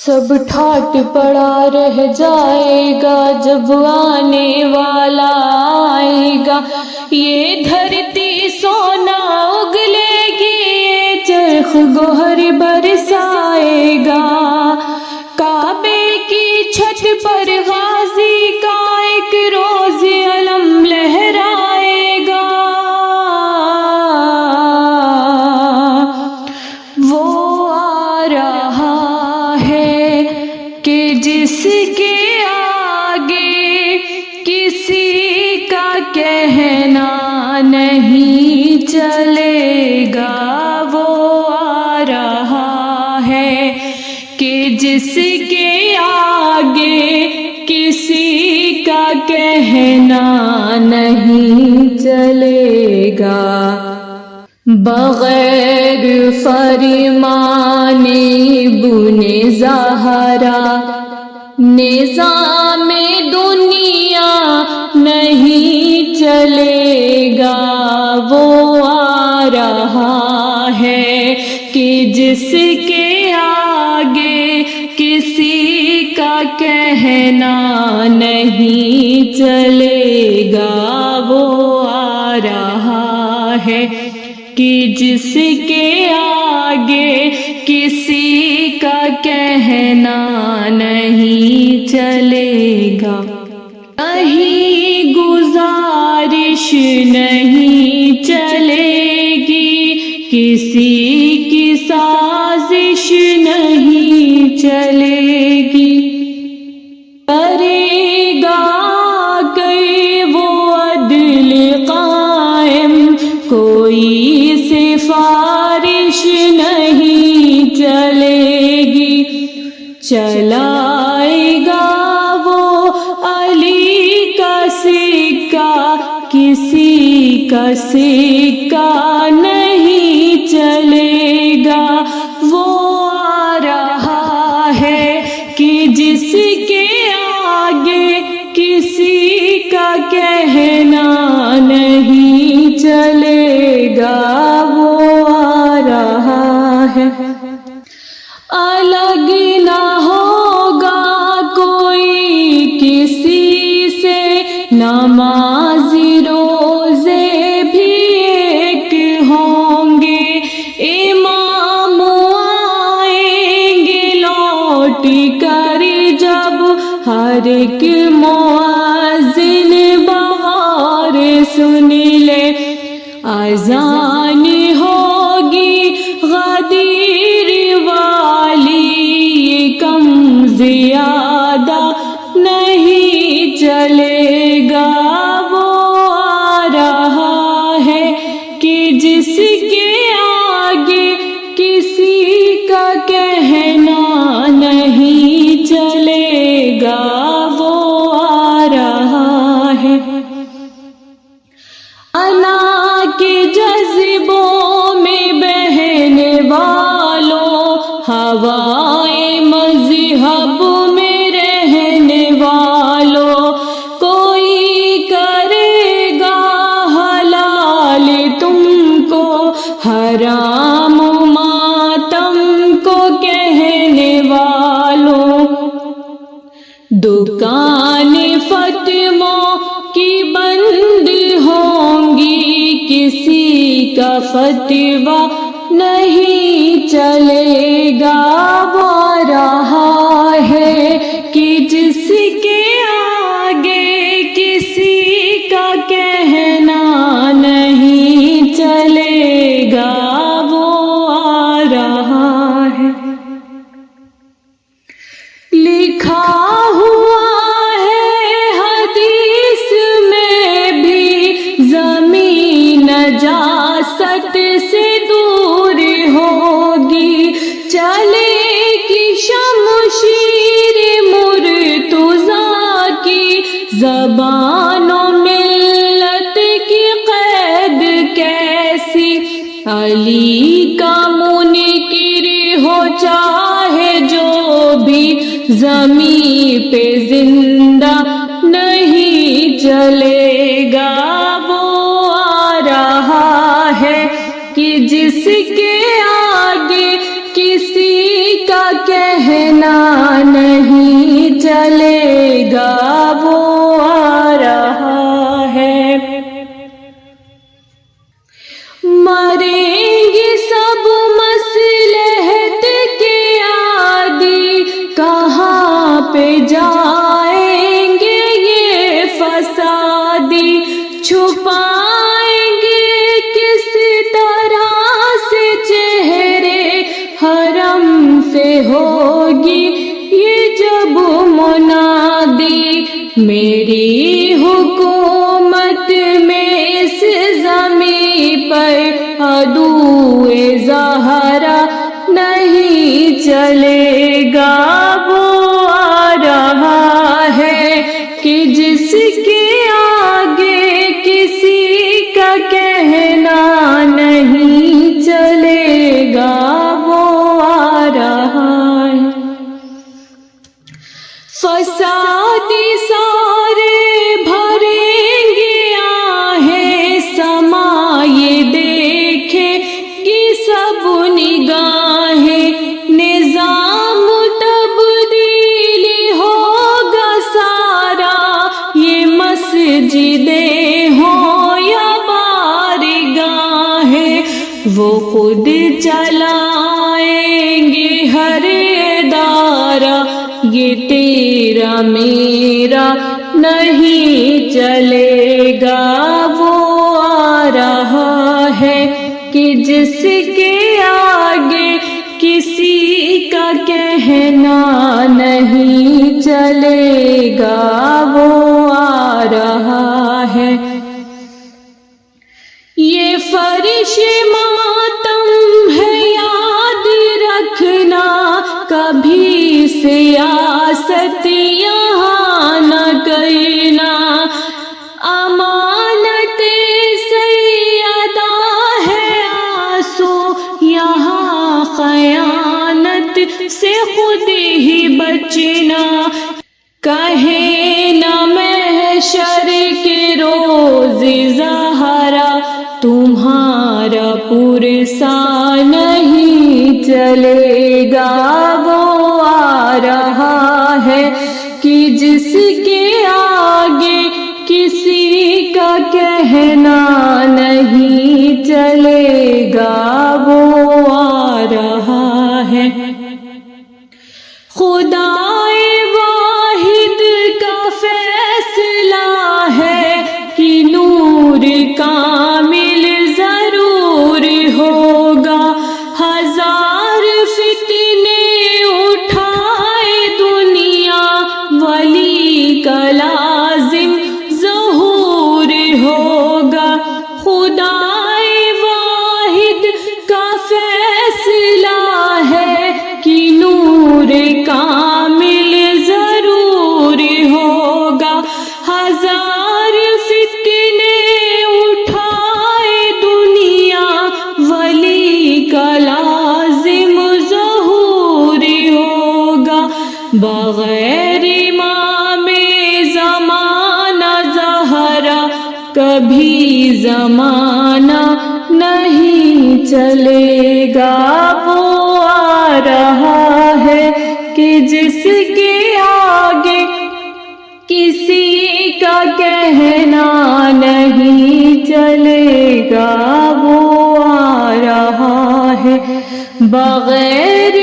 سب ٹھاٹ پڑا رہ جائے گا جب آنے والا آئے گا. یہ دھرتی سونا اگلے گی، یہ چرخ گوہر برسائے گا. کعبے کی چھت پر غازی کا ایک روز علم لہرائے گا. وہ آ رہا ہے کہ جس کے آگے کسی کا کہنا نہیں چلے گا. وہ آ رہا ہے کہ جس کے آگے کسی کا کہنا نہیں چلے گا. بغیر فرمان ابن زہرا نظام دنیا نہیں چلے گا. وہ آ رہا ہے کہ جس کے آگے کسی کا کہنا نہیں چلے گا. وہ آ رہا ہے کہ جس کے آگے کسی کا کہنا نہیں چلے گا. کہیں گزارش نہیں چلے گی، کسی کی سازش نہیں چلے گی. کرے گا کہ وہ عدل قائم، کوئی سفارش نہیں چلے گی. چلائے گا وہ علی کا سکہ، کسی کا سکہ نہیں چلے گا. وہ آ رہا ہے کہ جس کے آگے کسی کا کہنا نہیں چلے گا. وہ آ رہا ہے. الگ نہ ہوگا کوئی کسی سے، نمازی روزے بھی ایک ہوں گے. امام آئیں گے لوٹ کر جب، ہر ایک مؤذن بغور سن لے. اذان ہوگی غدیر والی، یہ کم زیادہ نہیں چلے گا. وہ آ رہا ہے کہ جس کے آگے کسی کا کہنا نہیں چلے گا. وہ آ رہا ہے. انا کے جذبوں میں بہنے والوں، ہوائے مذہب میں رہنے والوں، کوئی کرے گا حلال تم کو، حرام ماتم کو کہنے والوں. دکان فتووں کی بند ہوں گی، کسی کا فتویٰ نہیں چلے گا. وہ آ رہا ہے کہ جس کے آگے کسی کا کہنا نہیں چلے گا. وہ آ رہا ہے. لکھا ہوا ہے حدیث میں بھی، زمین نجاست سے دور ہوگی. چلے کی شمشیر مرتضیٰ کی، زبان و ملت کی قید کیسی. علی کا منکر ہو چاہے جو بھی، زمین پہ زندہ نہیں چلے گا. وہ آ رہا ہے کہ جس کے آگے کسی کا کہنا پہ جائیں گے یہ فسادی، چھپائیں گے کس طرح سے چہرے، حرم سے ہوگی یہ جب منادی، میری حکومت میں اس زمین پر عدوِ زہرا نہیں چلے گا، وہ آ رہا ہے کہ جس کے آگے کسی کا کہنا نہیں چلے گا، وہ آ رہا ہے۔ فسادی سارے بھریں گے آہیں سما، یہ دیکھے گی سب نگاہیں، نظام تبدیلی ہوگا سارا، یہ مسجدیں ہوں یا بارگاہیں، وہ خود چلائیں گے ہر ادارہ، یہ تیرا میرا نہیں چلے گا، وہ آ رہا ہے کہ جس کے آگے کسی کا کہنا نہیں چلے گا، وہ آ رہا ہے۔ یہ فرش ماتم ہے یاد رکھنا، کبھی سیاست یہاں نہ کرنا، امانت سیدہ ہے آنسو یہاں، خیانت سے خود ہی بچنا، کہیں نہ محشر کے روز زہرا تمہارا پرسا نہیں چلے گا، وہ آ رہا ہے کہ جس کے آگے کسی کا کہنا نہیں چلے گا، وہ آ رہا ہے۔ خدائے واحد کا فیصلہ ہے کہ نور کامل ضرور ہوگا، ہزار فتنے اٹھائے دنیا، ولی کا لازم ظہور ہوگا۔ خدائے واحد کا فیصلہ ہے کہ نور کامل ضرور ہوگا، ہزار فتنے اٹھائے دنیا، ولی کا لازم ظہور ہوگا۔ بغیر امام زمانہ زہرا کبھی زمانہ نہیں چلے گا، وہ آ رہا ہے کہ جس کے آگے کسی کا کہنا نہیں چلے گا، وہ آ رہا ہے۔ بغیر